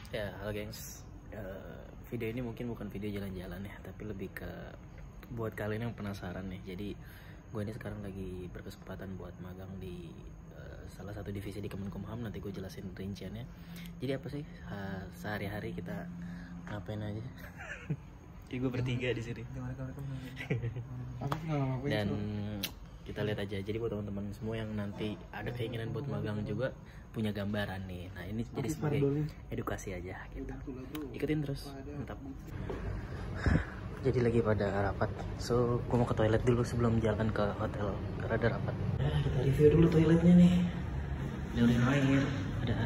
Ya, halo gengs. Video ini mungkin bukan video jalan-jalan ya, tapi lebih ke buat kalian yang penasaran nih. Jadi gue ini sekarang lagi berkesempatan buat magang di salah satu divisi di Kemenkumham. Nanti gue jelasin rinciannya. Jadi apa sih sehari-hari kita ngapain aja? Gue bertiga di sini. Dan kita lihat aja. Jadi buat teman-teman semua yang nanti ada keinginan buat magang juga punya gambaran nih. Nah ini jadi sebagai edukasi aja gitu. Ikutin terus, mantap. Jadi lagi pada rapat, so gue mau ke toilet dulu sebelum jalan ke hotel karena ada rapat. Kita review dulu toiletnya nih. Ada air, ada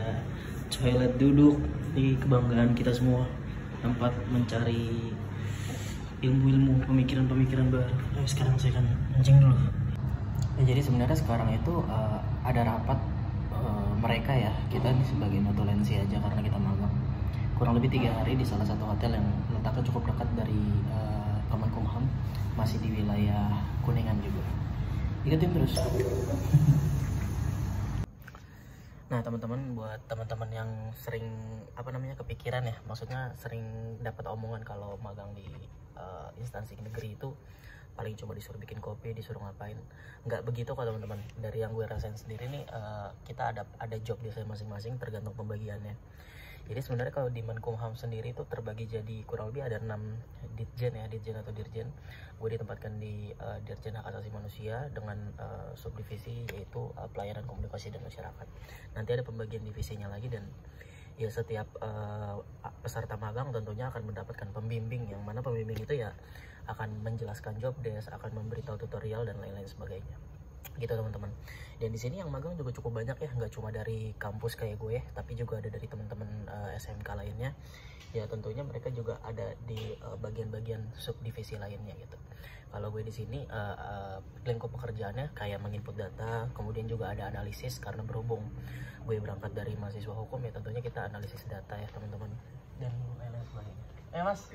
toilet duduk di kebanggaan kita semua, tempat mencari ilmu-ilmu, pemikiran-pemikiran baru. Nah, sekarang saya akan kencing dulu. Ya, jadi sebenarnya sekarang itu ada rapat mereka ya, kita ini sebagai notulensi aja karena kita magang kurang lebih 3 hari di salah satu hotel yang letaknya cukup dekat dari Kemenkumham, masih di wilayah Kuningan juga. Ikutin terus. Nah teman-teman, buat teman-teman yang sering kepikiran ya, maksudnya sering dapat omongan kalau magang di instansi negeri itu paling cuma disuruh bikin kopi, disuruh ngapain. Nggak begitu kok teman-teman. Dari yang gue rasain sendiri nih, kita ada job di saya masing-masing tergantung pembagiannya. Jadi sebenarnya kalau di Menkumham sendiri itu terbagi jadi kurang lebih ada 6 ditjen ya, ditjen atau dirjen. Gue ditempatkan di Dirjen Hak Asasi Manusia dengan subdivisi yaitu pelayanan komunikasi dan masyarakat. Nanti ada pembagian divisinya lagi, dan ya setiap peserta magang tentunya akan mendapatkan pembimbing, yang mana pembimbing itu ya akan menjelaskan job desk, akan memberitahu tutorial dan lain-lain sebagainya. Gitu teman-teman. Dan di sini yang magang juga cukup banyak ya, nggak cuma dari kampus kayak gue, tapi juga ada dari teman-teman SMK lainnya. Ya tentunya mereka juga ada di bagian-bagian subdivisi lainnya gitu. Kalau gue di sini lingkup pekerjaannya kayak menginput data, kemudian juga ada analisis karena berhubung gue berangkat dari mahasiswa hukum ya, tentunya kita analisis data ya teman-teman, dan lain-lain sebagainya. Mas.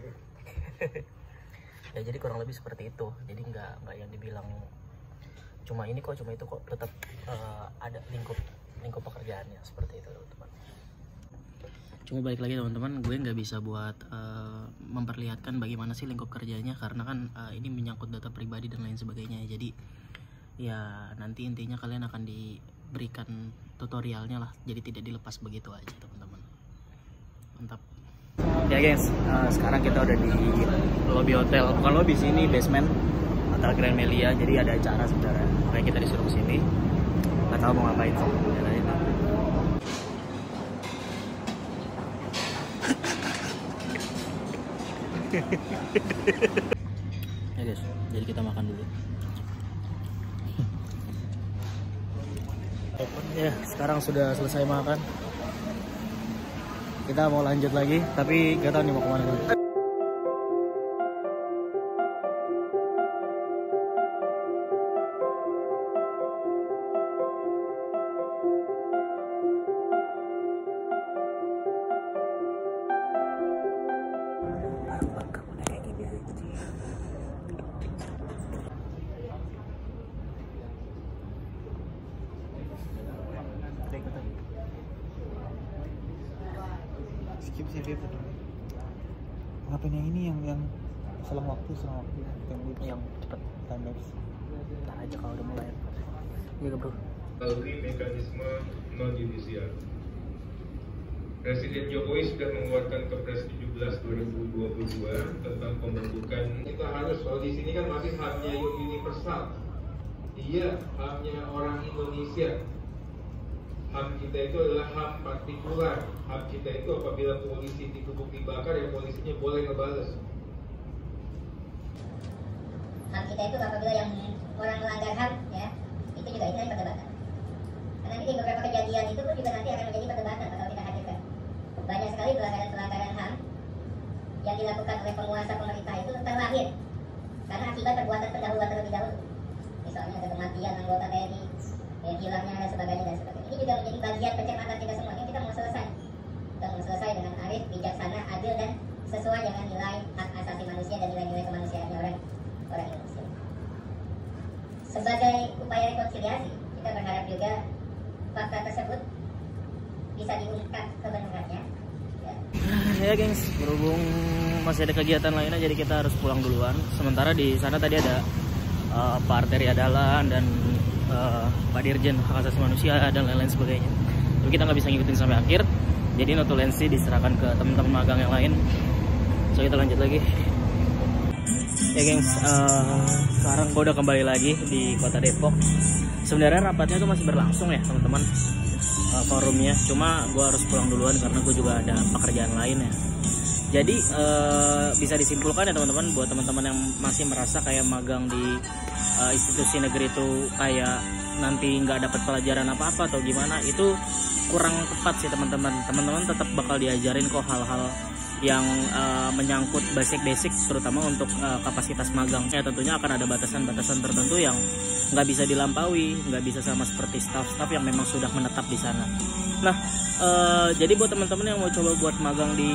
Ya jadi kurang lebih seperti itu. Jadi nggak yang dibilang cuma ini kok, cuma itu kok, tetap ada lingkup pekerjaannya seperti itu teman-teman. Cuma balik lagi teman-teman, gue nggak bisa buat memperlihatkan bagaimana sih lingkup kerjanya karena kan ini menyangkut data pribadi dan lain sebagainya. Jadi ya nanti intinya kalian akan diberikan tutorialnya lah, jadi tidak dilepas begitu aja teman-teman. Mantap. Ya guys, sekarang kita udah di lobby hotel. Bukan lobby, sini basement Hotel Grand Melia. Jadi ada acara sebenarnya, makanya kita disuruh kesini. Nggak tahu mau ngapain sih. Ya guys, jadi kita makan dulu. Ya, sekarang sudah selesai makan. Kita mau lanjut lagi, tapi gak tahu nih mau kemana dulu. Skip sih dia tuh. Ngapain yang ini yang selang waktu yang cepet time lapse. Ntar aja kalau udah mulai. Iya bro. Melalui mekanisme non yudisial. Presiden Jokowi sudah mengeluarkan Kepres 17 2022 tentang pembentukan. Kita harus, kalau di sini kan masih HAM-nya universal. Iya, HAM-nya orang Indonesia. HAM kita itu adalah HAM partikular. HAM kita itu apabila polisi dikebuk dibakar, ya polisinya boleh ngebales. HAM kita itu apabila yang orang melanggar HAM ya, itu juga ini perdebatan. Karena nanti di beberapa kejadian itu pun juga nanti akan menjadi perdebatan kalau kita hadirkan. Banyak sekali pelanggaran HAM yang dilakukan oleh penguasa pemerintah itu terlahir karena akibat perbuatan pendahuluan terlebih dahulu. Misalnya ada kematian anggota TNI, hilangnya dan sebagainya dan sebagainya. Ini juga menjadi bagian pencermatan kita semua. Ini kita mau selesai. Kita mau selesai dengan arif, bijaksana, adil dan sesuai dengan nilai hak asasi manusia dan nilai-nilai kemanusiaannya orang Indonesia. Sebagai upaya rekonsiliasi, kita berharap juga fakta tersebut bisa diungkap kebenarannya. Ya. ya gengs, berhubung masih ada kegiatan lainnya jadi kita harus pulang duluan. Sementara di sana tadi ada Pak Arteria Dahlan dan Pak Dirjen Hak Asasi Manusia dan lain-lain sebagainya. Tapi kita nggak bisa ngikutin sampai akhir. Jadi notulensi diserahkan ke teman-teman magang yang lain. So kita lanjut lagi. Ya gengs, sekarang gue udah kembali lagi di Kota Depok. Sebenarnya rapatnya tuh masih berlangsung ya teman-teman, forumnya. Cuma gue harus pulang duluan karena gue juga ada pekerjaan lain ya. Jadi bisa disimpulkan ya teman-teman, buat teman-teman yang masih merasa kayak magang di institusi negeri itu kayak nanti nggak dapat pelajaran apa-apa atau gimana, itu kurang tepat sih teman-teman. Teman-teman tetap bakal diajarin kok hal-hal yang menyangkut basic-basic, terutama untuk kapasitas magang. Ya tentunya akan ada batasan-batasan tertentu yang nggak bisa dilampaui, nggak bisa sama seperti staff-staff yang memang sudah menetap di sana. Nah, jadi buat teman-teman yang mau coba buat magang di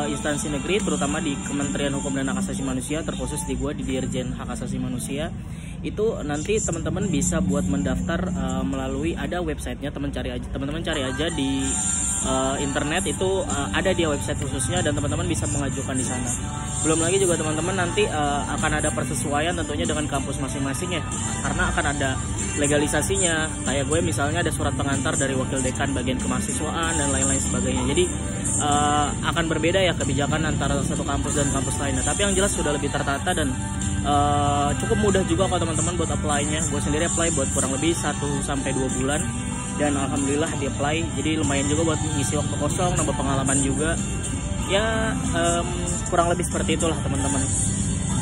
instansi negeri, terutama di Kementerian Hukum dan Hak Asasi Manusia, terkhusus di gua di Dirjen Hak Asasi Manusia, itu nanti teman-teman bisa buat mendaftar melalui ada websitenya. Teman-teman cari aja di internet, itu ada dia website khususnya dan teman-teman bisa mengajukan di sana. Belum lagi juga teman-teman nanti akan ada persesuaian tentunya dengan kampus masing-masing ya, karena akan ada legalisasinya. Kayak gue misalnya ada surat pengantar dari wakil dekan bagian kemahasiswaan dan lain-lain sebagainya. Jadi akan berbeda ya kebijakan antara satu kampus dan kampus lainnya. Tapi yang jelas sudah lebih tertata dan cukup mudah juga kalau teman-teman buat apply-nya. Gue sendiri apply buat kurang lebih 1-2 bulan dan alhamdulillah di apply. Jadi lumayan juga buat ngisi waktu kosong, nambah pengalaman juga. Ya kurang lebih seperti itulah teman-teman.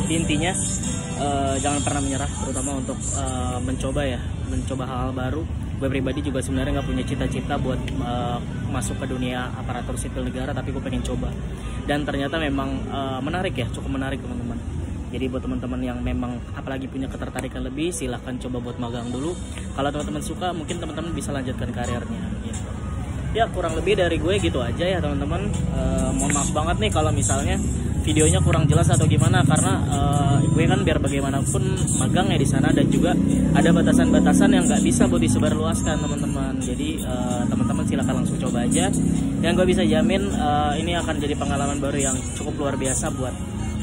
Jadi intinya jangan pernah menyerah, terutama untuk mencoba hal-hal baru. Gue pribadi juga sebenarnya nggak punya cita-cita buat masuk ke dunia aparatur sipil negara, tapi gue pengen coba. Dan ternyata memang menarik ya, cukup menarik teman-teman. Jadi buat teman-teman yang memang apalagi punya ketertarikan lebih, silahkan coba buat magang dulu. Kalau teman-teman suka, mungkin teman-teman bisa lanjutkan karirnya gitu. Ya kurang lebih dari gue gitu aja ya teman-teman. Mohon maaf banget nih kalau misalnya videonya kurang jelas atau gimana, karena gue kan biar bagaimanapun magang ya di sana, dan juga ada batasan-batasan yang nggak bisa buat disebarluaskan teman-teman. Jadi teman-teman silakan langsung coba aja. Dan gue bisa jamin ini akan jadi pengalaman baru yang cukup luar biasa buat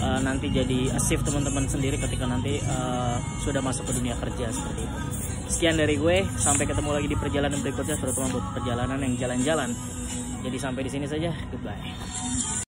nanti jadi asif teman-teman sendiri ketika nanti sudah masuk ke dunia kerja seperti itu. Sekian dari gue, sampai ketemu lagi di perjalanan berikutnya, terutama buat perjalanan yang jalan-jalan. Jadi sampai di sini saja, goodbye.